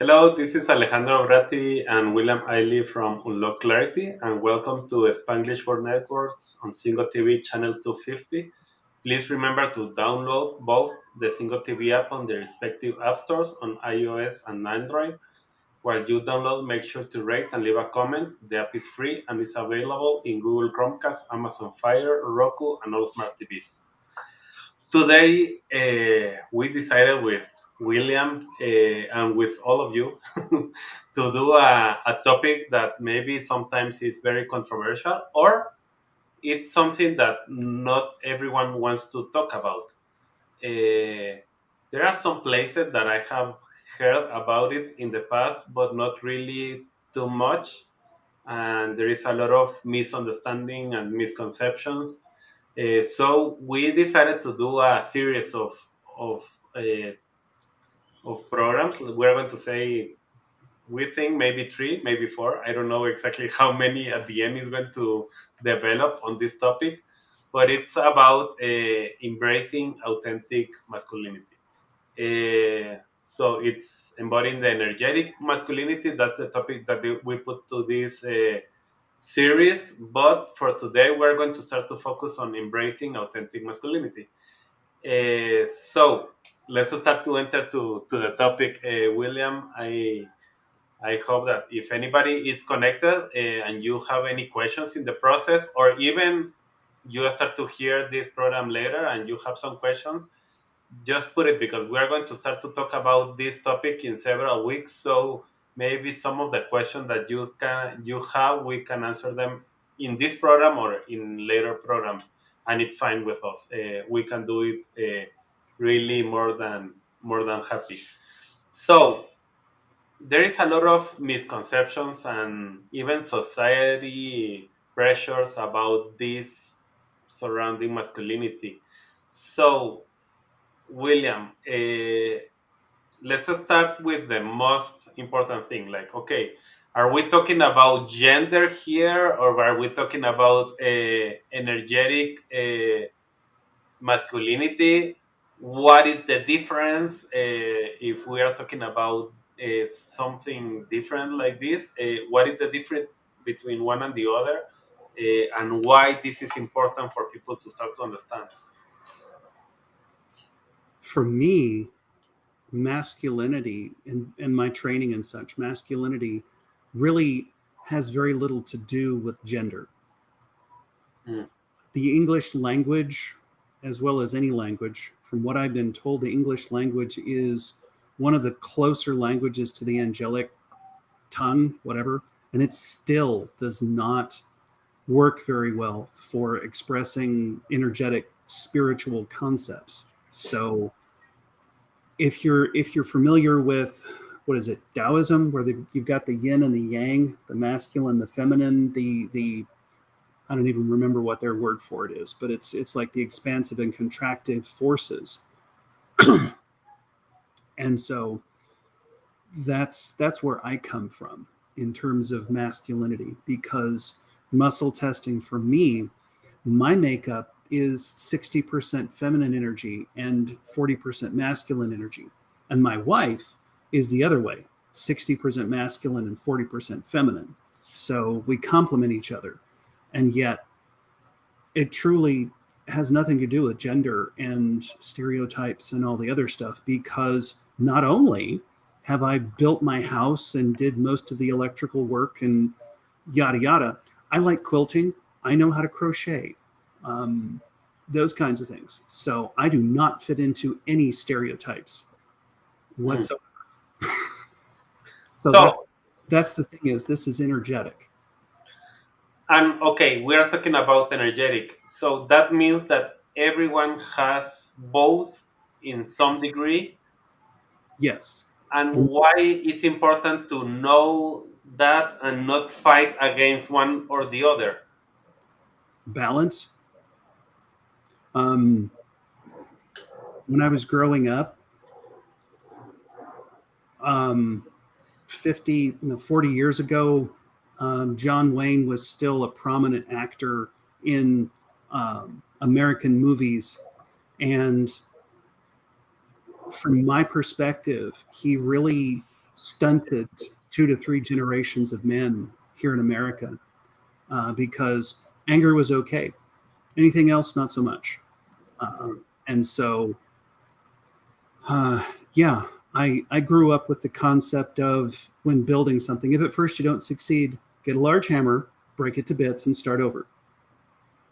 Hello, this is Alejandro Bratti and William Ailey from Unlock Clarity, and welcome to Spanglish World Networks on Singo TV channel 250. Please remember to download both the Singo TV app on the respective app stores on iOS and Android. While you download, make sure to rate and leave a comment. The app is free and is available in Google Chromecast, Amazon Fire, Roku, and all smart TVs. Today, we decided with William and with all of you to do a topic that maybe sometimes is very controversial or it's something that not everyone wants to talk about. There are some places that I have heard about it in the past, but not really too much. And there is a lot of misunderstanding and misconceptions, so we decided to do a series of uh, of programs. We're going to say we think maybe three, maybe four. I don't know exactly how many at the end is going to develop on this topic, but it's about embracing authentic masculinity. So it's embodying the energetic masculinity. That's the topic that we put to this series. But for today, we're going to start to focus on embracing authentic masculinity. So let's start to enter to the topic. William, I hope that if anybody is connected and you have any questions in the process, or even you start to hear this program later and you have some questions, just put it because we are going to start to talk about this topic in several weeks. So maybe some of the questions that you have, we can answer them in this program or in later programs, and it's fine with us. We can do it really more than happy. So there is a lot of misconceptions and even society pressures about this surrounding masculinity. So William, let's start with the most important thing. Like, okay, are we talking about gender here, or are we talking about energetic masculinity? What is the difference if we are talking about something different like this? What is the difference between one and the other, and why this is important for people to start to understand? For me, masculinity and my training and such, masculinity really has very little to do with gender. Mm, The English language, as well as any language, from what I've been told, the English language is one of the closer languages to the angelic tongue, whatever, and it still does not work very well for expressing energetic spiritual concepts. So if you're familiar with what is it, Taoism, where you've got the yin and the yang, the masculine, the feminine, the I don't even remember what their word for it is, but it's like the expansive and contractive forces. And so that's where I come from in terms of masculinity, because muscle testing for me, my makeup is 60% feminine energy and 40% masculine energy. And my wife is the other way, 60% masculine and 40% feminine. So we complement each other. And yet it truly has nothing to do with gender and stereotypes and all the other stuff, because not only have I built my house and did most of the electrical work and yada yada, I like quilting. I know how to crochet, um, those kinds of things. So I do not fit into any stereotypes mm. whatsoever. So that's So, that's the thing, is this is energetic. and okay, we are talking about energetic. So that means that everyone has both in some degree. Yes. And And why it's important to know that and not fight against one or the other. balance. Um, when I was growing up, um, 50, 40 years ago, John Wayne was still a prominent actor in American movies. And from my perspective, he really stunted 2 to 3 generations of men here in America because anger was okay. Anything else, not so much. Mhm. And so, uh, yeah, I grew up with the concept of when building something, if at first you don't succeed, get a large hammer, break it to bits, and start over.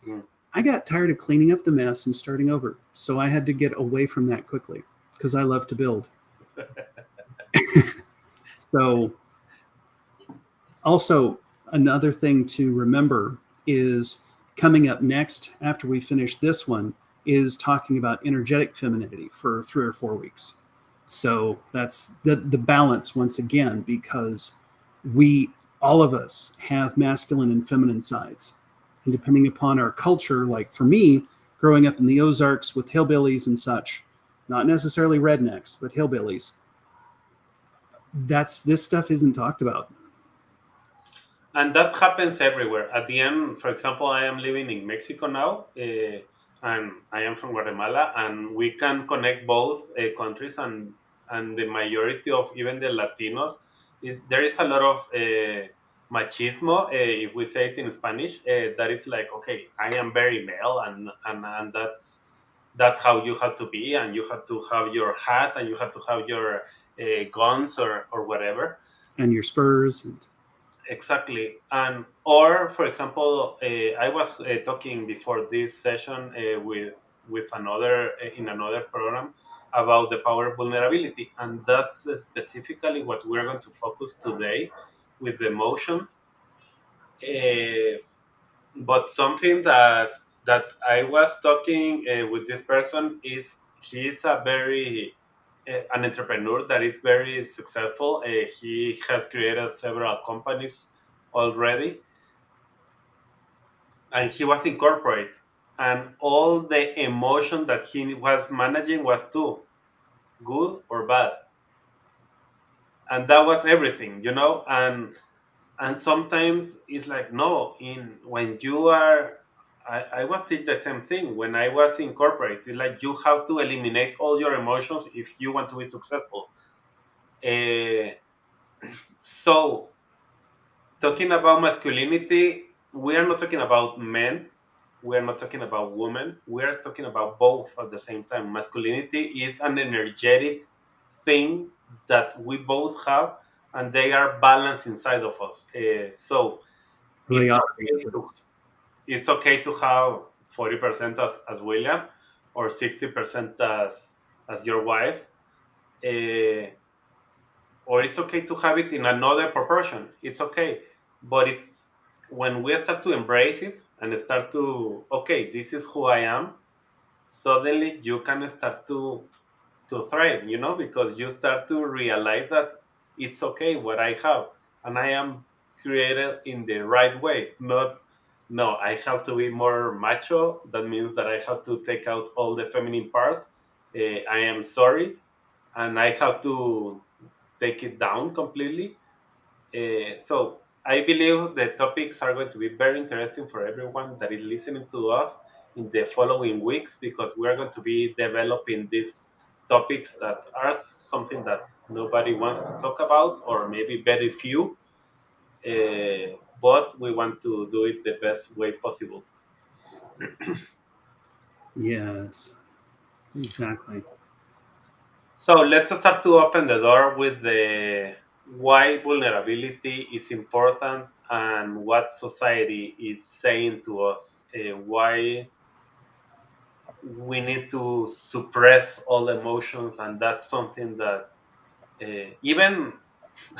Mm. I got tired of cleaning up the mess and starting over. So I had to get away from that quickly because I love to build. So, also, another thing to remember is coming up next after we finish this one is talking about energetic femininity for 3 or 4 weeks. So that's the balance once again, because we all of us have masculine and feminine sides. And depending upon our culture, like for me, growing up in the Ozarks with hillbillies and such, not necessarily rednecks, but hillbillies, that's this stuff isn't talked about. And that happens everywhere. At the end, for example, I am living in Mexico now, and I am from Guatemala, and we can connect both countries, and the majority of even the Latinos is there is a lot of machismo, if we say it in Spanish, that is like, okay, I am very male, and that's how you have to be, and you have to have your hat, and you have to have your guns or whatever. And your spurs and Exactly. And or for example, I was talking before this session with another in another program about the power of vulnerability, and that's specifically what we're going to focus today with the emotions. Uh, but something that I was talking with this person is he's a very an entrepreneur that is very successful. He has created several companies already, and he was in corporate, and all the emotion that he was managing was too good or bad, and that was everything, and sometimes it's like no, in when you are I was teach the same thing when I was in corporate. It's like you have to eliminate all your emotions if you want to be successful. uh, so talking about masculinity, we are not talking about men, we are not talking about women, we are talking about both at the same time. Masculinity is an energetic thing that we both have, and they are balanced inside of us. So they it's ought to be okay at to least. have 40% as William, or 60% as your wife, uh, or it's okay to have it in another proportion. It's okay, but it's when we start to embrace it and start to, okay, this is who I am. Suddenly, you can start to thrive, because you start to realize that it's okay what I have, and I am created in the right way. Not, no, I have to be more macho. That means that I have to take out all the feminine part. I am sorry, and I have to take it down completely. So I believe the topics are going to be very interesting for everyone that is listening to us in the following weeks, because we are going to be developing these topics that are something that nobody wants to talk about, or maybe very few, but we want to do it the best way possible. Yes, exactly. So let's start to open the door with the why vulnerability is important and what society is saying to us. Why we need to suppress all emotions, and that's something that even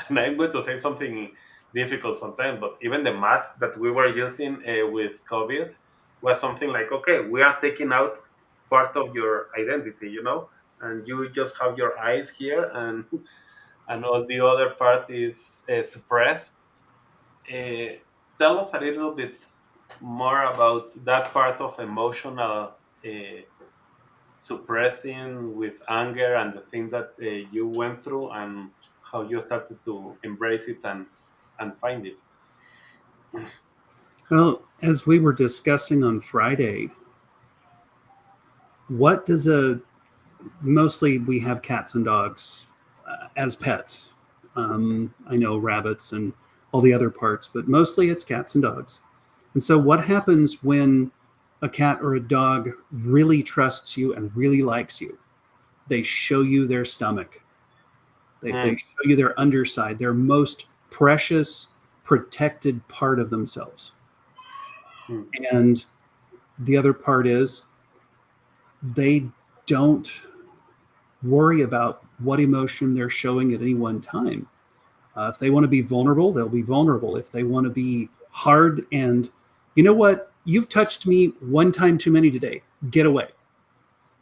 and I'm going to say something difficult sometimes, but even the mask that we were using with COVID was something like, okay, we are taking out part of your identity, and you just have your eyes here, and all the other part is suppressed. Uh, Tell us a little bit more about that part of emotional suppressing with anger, and the thing that you went through, and how you started to embrace it and find it. Well, as we were discussing on Friday, what does a mostly we have cats and dogs as pets. I know rabbits and all the other parts, but mostly it's cats and dogs. And so, what happens when a cat or a dog really trusts you and really likes you? They show you their stomach, they Mm, show you their underside, their most precious, protected part of themselves. mm, And the other part is they don't worry about what emotion they're showing at any one time. If they want to be vulnerable, they'll be vulnerable. If they want to be hard and, you know what, you've touched me one time too many today, get away.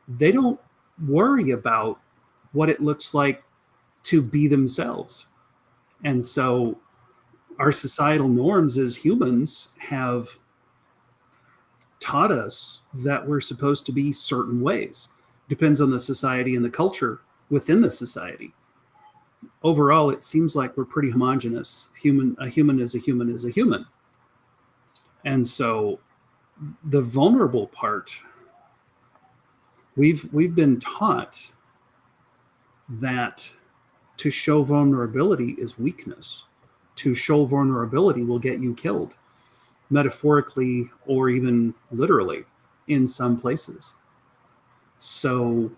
They don't worry about what it looks like to be themselves. And so our societal norms as humans have taught us that we're supposed to be certain ways. Depends on the society and the culture within the society. Overall, it seems like we're pretty homogenous. A human is a human is a human. And so the vulnerable part, we've been taught that to show vulnerability is weakness. To show vulnerability will get you killed, metaphorically or even literally in some places. So,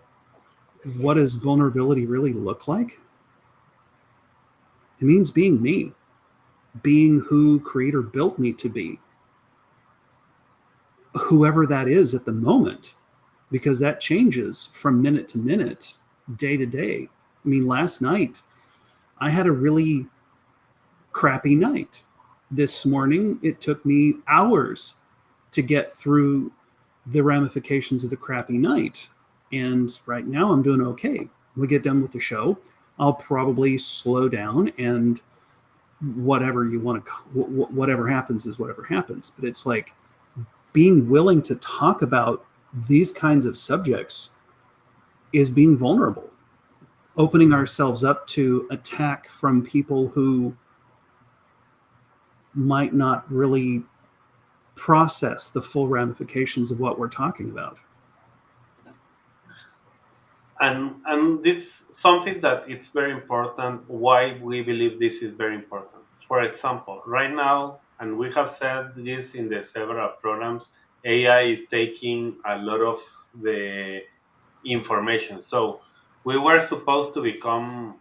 what does vulnerability really look like? It means being me, being who Creator built me to be, whoever that is at the moment, because that changes from minute to minute, day to day. I mean, last night I had a really crappy night. This morning it took me hours to get through the ramifications of the crappy night. And right now I'm doing okay. When we get done with the show, I'll probably slow down and whatever you want to, whatever happens is whatever happens. But it's like being willing to talk about these kinds of subjects is being vulnerable, opening ourselves up to attack from people who might not really process the full ramifications of what we're talking about. and this something that it's very important why we believe this is very important. For example, right now, and we have said this in the several programs, AI is taking a lot of the information. So we were supposed to become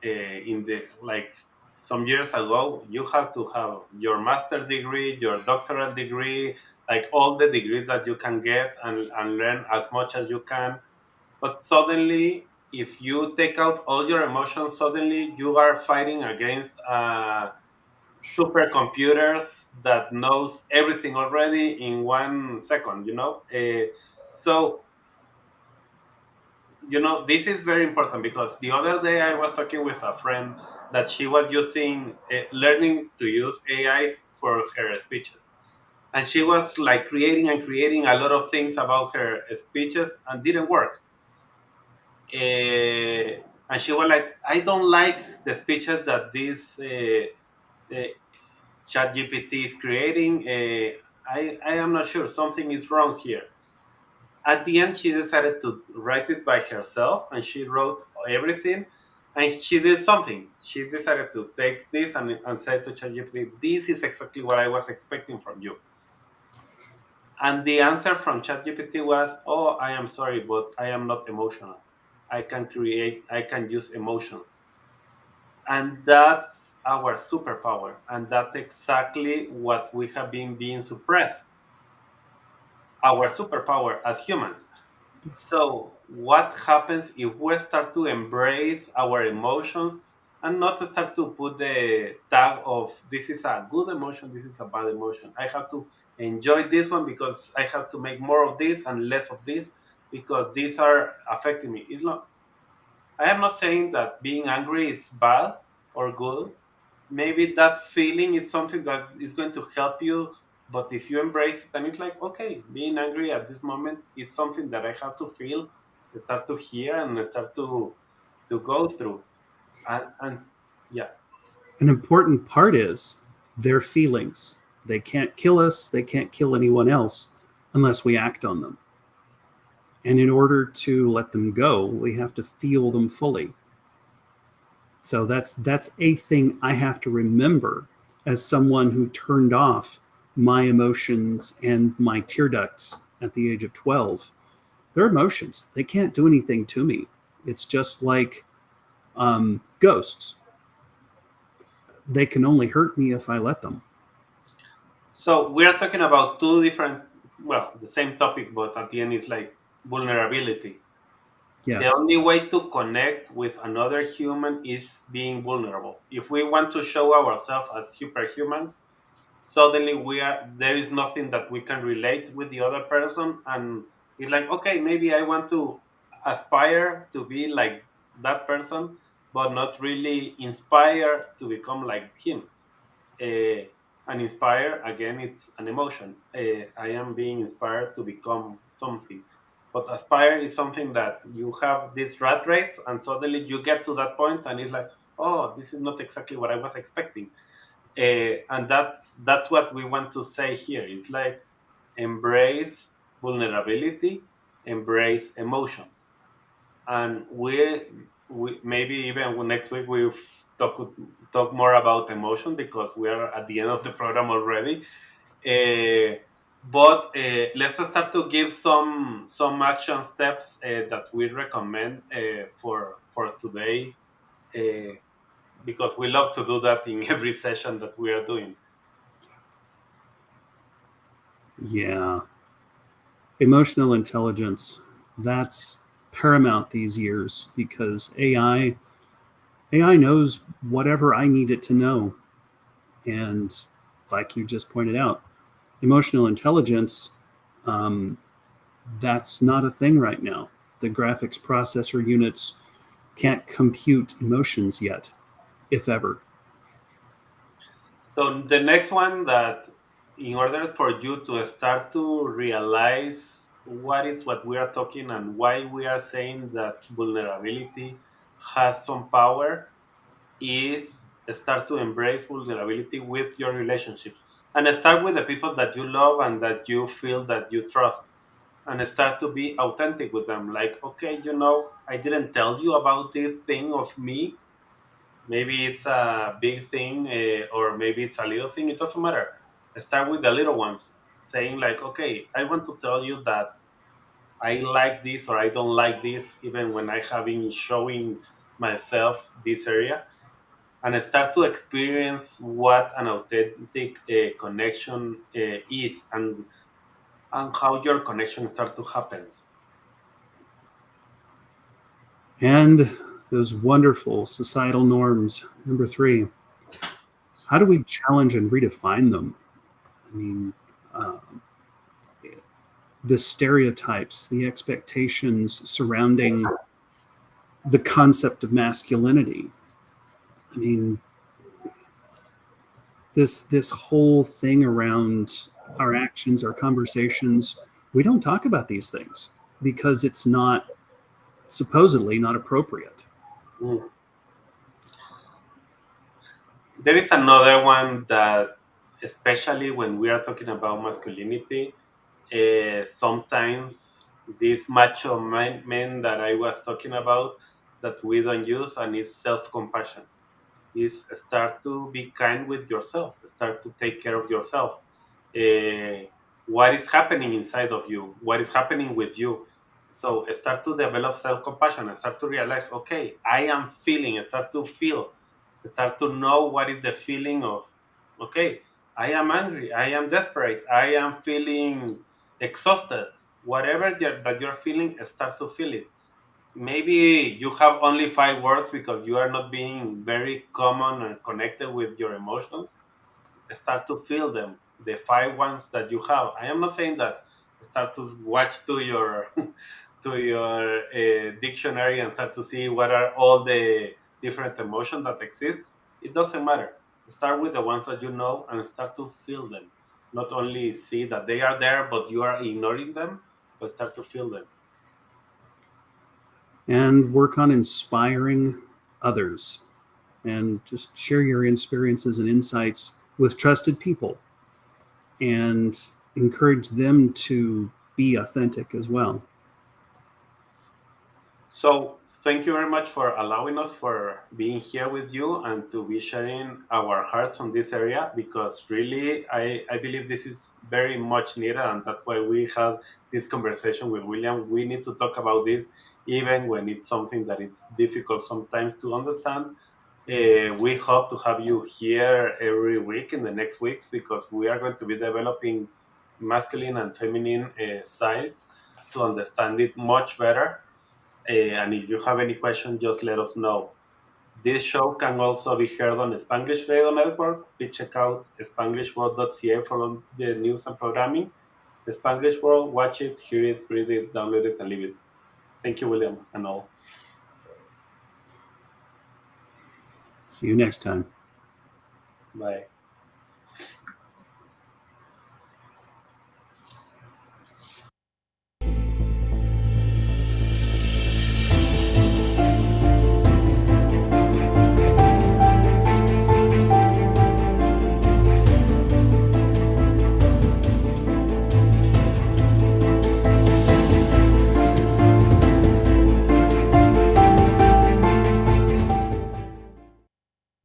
in the like some years ago, you have to have your master degree, your doctoral degree, like all the degrees that you can get and learn as much as you can. But suddenly, if you take out all your emotions, suddenly you are fighting against supercomputers that knows everything already in 1 second. So this is very important because the other day I was talking with a friend that she was using learning to use AI for her speeches, and she was like creating and creating a lot of things about her speeches and didn't work. And she was like, I don't like the speeches that this uh, chat gpt is creating. I am not sure, something is wrong here. At the end, she decided to write it by herself, and she wrote everything. And she did something. She decided to take this and say to ChatGPT, "This is exactly what I was expecting from you." And the answer from ChatGPT was, "Oh, I am sorry, but I am not emotional. I can use emotions." And that's our superpower. And that's exactly what we have been being suppressed. Our superpower as humans. Yes. So, what happens if we start to embrace our emotions and not start to put the tag of this is a good emotion, this is a bad emotion? I have to enjoy this one because I have to make more of this and less of this because these are affecting me. It's not, I am not saying that being angry is bad or good. Maybe that feeling is something that is going to help you, but if you embrace it and it's like, okay, being angry at this moment is something that I have to feel, start to hear, and start to go through. And yeah. An important part is their feelings. They can't kill us, they can't kill anyone else unless we act on them. And in order to let them go, we have to feel them fully. So that's a thing I have to remember as someone who turned off my emotions and my tear ducts at the age of 12. They're emotions. They can't do anything to me. It's just like ghosts. They can only hurt me if I let them. So we are talking about two different, well, the same topic, but at the end it's like vulnerability. The Yes. only way to connect with another human is being vulnerable. If we want to show ourselves as superhumans, suddenly we are there is nothing that we can relate with the other person, and it's like, okay, maybe I want to aspire to be like that person, but not really inspire to become like him. uh, and inspire, again, it's an emotion. I am being inspired to become something, but aspire is something that you have this rat race and suddenly you get to that point and it's like, oh, this is not exactly what I was expecting. And that's what we want to say here. It's like, embrace vulnerability, embrace emotions. And we maybe even next week we'll talk more about emotion, because we are at the end of the program already. uh, but let's start to give some action steps that we recommend for today, uh, because we love to do that in every session that we are doing. Yeah. Emotional intelligence. That's paramount these years because AI knows whatever I need it to know. And like you just pointed out, emotional intelligence, um, that's not a thing right now. The graphics processor units can't compute emotions yet, if ever. So the next one, that in order for you to start to realize what is what we are talking and why we are saying that vulnerability has some power, is start to embrace vulnerability with your relationships, and start with the people that you love and that you feel that you trust, and start to be authentic with them. Like, okay, I didn't tell you about this thing of me. Maybe it's a big thing, or maybe it's a little thing. It doesn't matter. Start with the little ones, saying like, okay, I want to tell you that I like this or I don't like this, even when I have been showing myself this area, and start to experience what an authentic connection is, and how your connection start to happen. And those wonderful societal norms. Number three, how do we challenge and redefine them? I mean, uh, the stereotypes, the expectations surrounding the concept of masculinity. I mean, this whole thing around our actions, our conversations, we don't talk about these things because it's not supposedly not appropriate. Mm. There is another one that, especially when we are talking about masculinity, sometimes these macho men that I was talking about, that we don't use, and it's self compassion. Is start to be kind with yourself, start to take care of yourself. uh, what is happening inside of you, what is happening with you. So start to develop self-compassion and start to realize, okay, I am feeling, start to feel, start to know what is the feeling of, okay, I am angry, I am desperate, I am feeling exhausted. Whatever that you're feeling, start to feel it. Maybe you have only 5 words because you are not being very common and connected with your emotions. Start to feel them, the 5 ones that you have. I am not saying that start to watch to your to your dictionary and start to see what are all the different emotions that exist. It doesn't matter. Start with the ones that you know and start to feel them. Not only see that they are there but you are ignoring them, but start to feel them. And work on inspiring others and just share your experiences and insights with trusted people and encourage them to be authentic as well. So thank you very much for allowing us for being here with you and to be sharing our hearts on this area, because really I believe this is very much needed, and that's why we had this conversation with William. We need to talk about this even when it's something that is difficult sometimes to understand. We hope to have you here every week in the next weeks, because we are going to be developing masculine and feminine sides to understand it much better. And if you have any questions, just let us know. This show can also be heard on Spanglish Radio Network. Please check out spanglishworld.ca for all the news and programming. The Spanglish World, watch it, hear it, read it, download it, and leave it. Thank you, William, and all. See you next time. Bye.